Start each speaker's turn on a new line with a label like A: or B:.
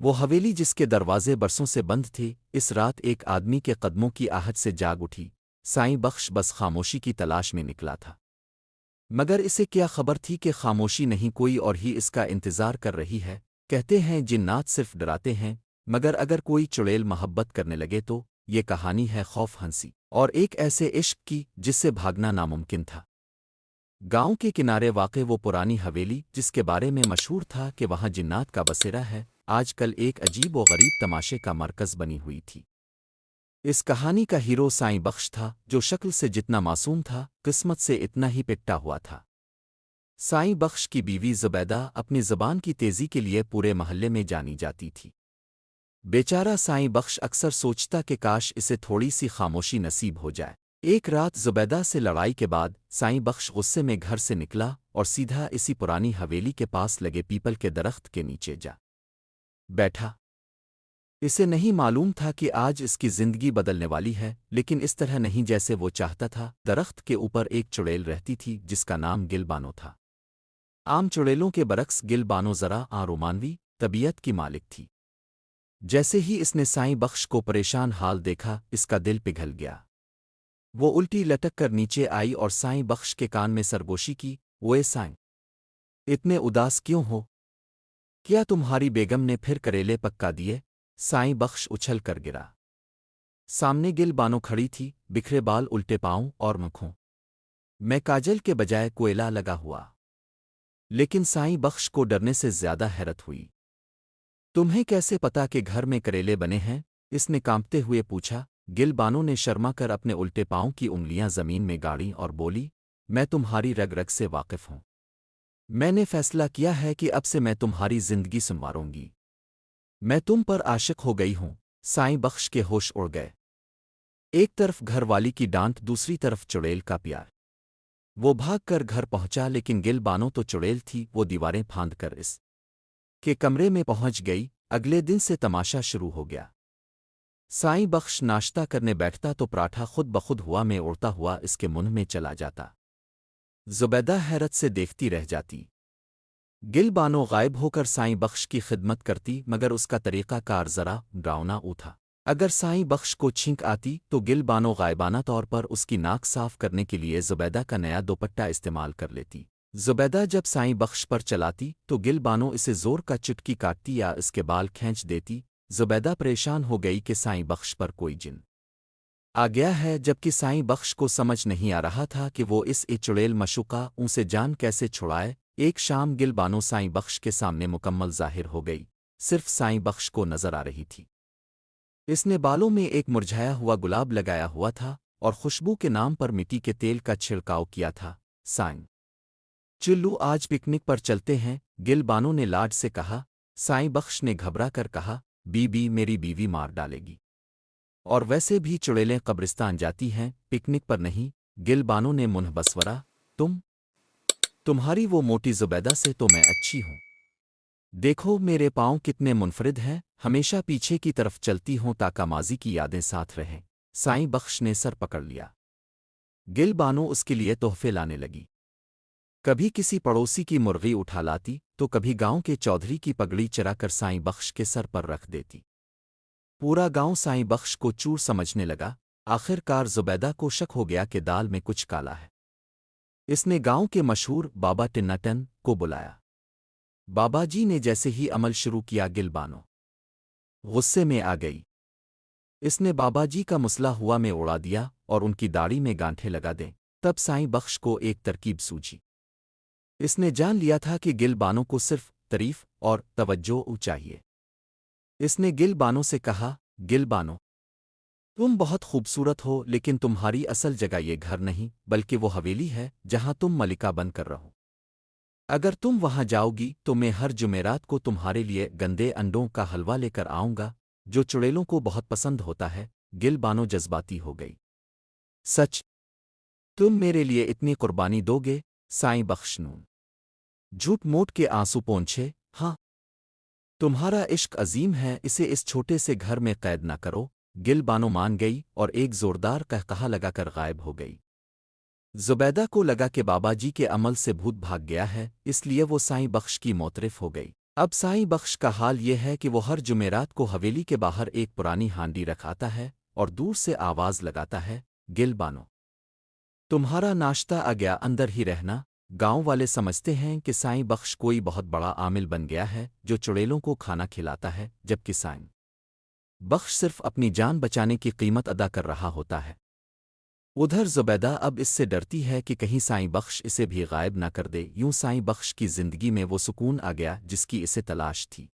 A: وہ حویلی جس کے دروازے برسوں سے بند تھے، اس رات ایک آدمی کے قدموں کی آہٹ سے جاگ اٹھی۔ سائیں بخش بس خاموشی کی تلاش میں نکلا تھا، مگر اسے کیا خبر تھی کہ خاموشی نہیں، کوئی اور ہی اس کا انتظار کر رہی ہے۔ کہتے ہیں جنات صرف ڈراتے ہیں، مگر اگر کوئی چڑیل محبت کرنے لگے تو یہ کہانی ہے خوف ہنسی اور ایک ایسے عشق کی جس سے بھاگنا ناممکن تھا۔ گاؤں کے کنارے واقع وہ پرانی حویلی جس کے بارے میں مشہور تھا کہ وہاں جنات کا بسیرا ہے، آج کل ایک عجیب و غریب تماشے کا مرکز بنی ہوئی تھی۔ اس کہانی کا ہیرو سائیں بخش تھا، جو شکل سے جتنا معصوم تھا، قسمت سے اتنا ہی پٹا ہوا تھا۔ سائیں بخش کی بیوی زبیدہ اپنی زبان کی تیزی کے لیے پورے محلے میں جانی جاتی تھی۔ بیچارہ سائیں بخش اکثر سوچتا کہ کاش اسے تھوڑی سی خاموشی نصیب ہو جائے۔ ایک رات زبیدہ سے لڑائی کے بعد سائیں بخش غصے میں گھر سے نکلا اور سیدھا اسی پرانی حویلی کے پاس لگے پیپل کے درخت کے نیچے جا بیٹھا۔ اسے نہیں معلوم تھا کہ آج اس کی زندگی بدلنے والی ہے، لیکن اس طرح نہیں جیسے وہ چاہتا تھا۔ درخت کے اوپر ایک چڑیل رہتی تھی جس کا نام گل بانو تھا۔ عام چڑیلوں کے برعکس گل بانو ذرا رومانوی طبیعت کی مالک تھی۔ جیسے ہی اس نے سائیں بخش کو پریشان حال دیکھا، اس کا دل پگھل گیا۔ وہ الٹی لٹک کر نیچے آئی اور سائیں بخش کے کان میں سرگوشی کی، "اوئے سائیں، اتنے اداس کیوں ہو؟ کیا تمہاری بیگم نے پھر کریلے پکا دیے؟" سائیں بخش اچھل کر گرا۔ سامنے گل بانو کھڑی تھی، بکھرے بال، الٹے پاؤں اور منکھوں میں کاجل کے بجائے کوئلہ لگا ہوا۔ لیکن سائیں بخش کو ڈرنے سے زیادہ حیرت ہوئی۔ "تمہیں کیسے پتا کہ گھر میں کریلے بنے ہیں؟" اس نے کانپتے ہوئے پوچھا۔ گل بانو نے شرما کر اپنے الٹے پاؤں کی انگلیاں زمین میں گاڑیں اور بولی، "میں تمہاری رگ رگ سے واقف ہوں۔ میں نے فیصلہ کیا ہے کہ اب سے میں تمہاری زندگی سنواروں گی۔ میں تم پر عاشق ہو گئی ہوں۔" سائیں بخش کے ہوش اڑ گئے۔ ایک طرف گھر والی کی ڈانٹ، دوسری طرف چڑیل کا پیار۔ وہ بھاگ کر گھر پہنچا، لیکن گل بانو تو چڑیل تھی، وہ دیواریں پھاند کر اس کے کمرے میں پہنچ گئی۔ اگلے دن سے تماشا شروع ہو گیا۔ سائیں بخش ناشتہ کرنے بیٹھتا تو پراٹھا خود بخود ہوا میں اڑتا ہوا اس کے منہ میں چلا جاتا۔ زبیدہ حیرت سے دیکھتی رہ جاتی۔ گل بانو غائب ہو کر سائیں بخش کی خدمت کرتی، مگر اس کا طریقہ کار ذرا ڈراؤنا تھا۔ اگر سائیں بخش کو چھینک آتی تو گل بانو غائبانہ طور پر اس کی ناک صاف کرنے کے لیے زبیدہ کا نیا دوپٹہ استعمال کر لیتی۔ زبیدہ جب سائیں بخش پر چلاتی تو گل بانو اسے زور کا چٹکی کاٹتی یا اس کے بال کھینچ دیتی۔ زبیدہ پریشان ہو گئی کہ سائیں بخش پر کوئی جن آ گیا ہے، جبکہ سائیں بخش کو سمجھ نہیں آ رہا تھا کہ وہ اس چڑیل مشوقہ سے جان کیسے چھڑائے۔ ایک شام گل بانو سائیں بخش کے سامنے مکمل ظاہر ہو گئی، صرف سائیں بخش کو نظر آ رہی تھی۔ اس نے بالوں میں ایک مرجھایا ہوا گلاب لگایا ہوا تھا اور خوشبو کے نام پر مٹی کے تیل کا چھڑکاؤ کیا تھا۔ "سائیں چلو آج پکنک پر چلتے ہیں؟" گل بانو نے لاڈ سے کہا۔ سائیں بخش نے گھبرا کر کہا، میری بیوی مار ڈالے گی، اور ویسے بھی چڑیلیں قبرستان جاتی ہیں، پکنک پر نہیں۔ گل بانو نے منہ بسورا، تمہاری وہ موٹی زبیدہ سے تو میں اچھی ہوں۔ دیکھو میرے پاؤں کتنے منفرد ہیں، ہمیشہ پیچھے کی طرف چلتی ہوں تاکہ ماضی کی یادیں ساتھ رہیں۔ سائیں بخش نے سر پکڑ لیا۔ گل بانو اس کے لیے تحفے لانے لگی۔ کبھی کسی پڑوسی کی مرغی اٹھا لاتی تو کبھی گاؤں کے چودھری کی پگڑی چرا کر سائیں بخش کے سر پر رکھ دیتی۔ پورا گاؤں سائیں بخش کو چور سمجھنے لگا۔ آخر کار زبیدہ کو شک ہو گیا کہ دال میں کچھ کالا ہے۔ اس نے گاؤں کے مشہور بابا ٹناٹن کو بلایا۔ بابا جی نے جیسے ہی عمل شروع کیا، گل بانو غصے میں آ گئی۔ اس نے بابا جی کا مسئلہ ہوا میں اڑا دیا اور ان کی داڑھی میں گانٹھے لگا دیں۔ تب سائیں بخش کو ایک ترکیب سوجھی۔ اس نے جان لیا تھا کہ گل بانو کو صرف تعریف اور توجہ چاہیے۔ اس نے گل بانو سے کہا، "گل بانو، تم بہت خوبصورت ہو، لیکن تمہاری اصل جگہ یہ گھر نہیں بلکہ وہ حویلی ہے جہاں تم ملکہ بن کر رہو۔ اگر تم وہاں جاؤ گی تو میں ہر جمعرات کو تمہارے لیے گندے انڈوں کا حلوہ لے کر آؤں گا، جو چڑیلوں کو بہت پسند ہوتا ہے۔" گل بانو جذباتی ہو گئی۔ "سچ؟ تم میرے لیے اتنی قربانی دو گے؟" سائیں بخش نون جھوٹ موٹ کے آنسو پونچھے، "ہاں، تمہارا عشق عظیم ہے، اسے اس چھوٹے سے گھر میں قید نہ کرو۔" گل بانو مان گئی اور ایک زوردار قہقہا لگا کر غائب ہو گئی۔ زبیدہ کو لگا کہ بابا جی کے عمل سے بھوت بھاگ گیا ہے، اس لیے وہ سائیں بخش کی معترف ہو گئی۔ اب سائیں بخش کا حال یہ ہے کہ وہ ہر جمعرات کو حویلی کے باہر ایک پرانی ہانڈی رکھاتا ہے اور دور سے آواز لگاتا ہے، گل بانو، تمہارا ناشتہ آ گیا، اندر ہی رہنا۔ گاؤں والے سمجھتے ہیں کہ سائیں بخش کوئی بہت بڑا عامل بن گیا ہے جو چڑیلوں کو کھانا کھلاتا ہے، جبکہ سائیں بخش صرف اپنی جان بچانے کی قیمت ادا کر رہا ہوتا ہے۔ ادھر زبیدہ اب اس سے ڈرتی ہے کہ کہیں سائیں بخش اسے بھی غائب نہ کر دے، یوں سائیں بخش کی زندگی میں وہ سکون آ گیا جس کی اسے تلاش تھی۔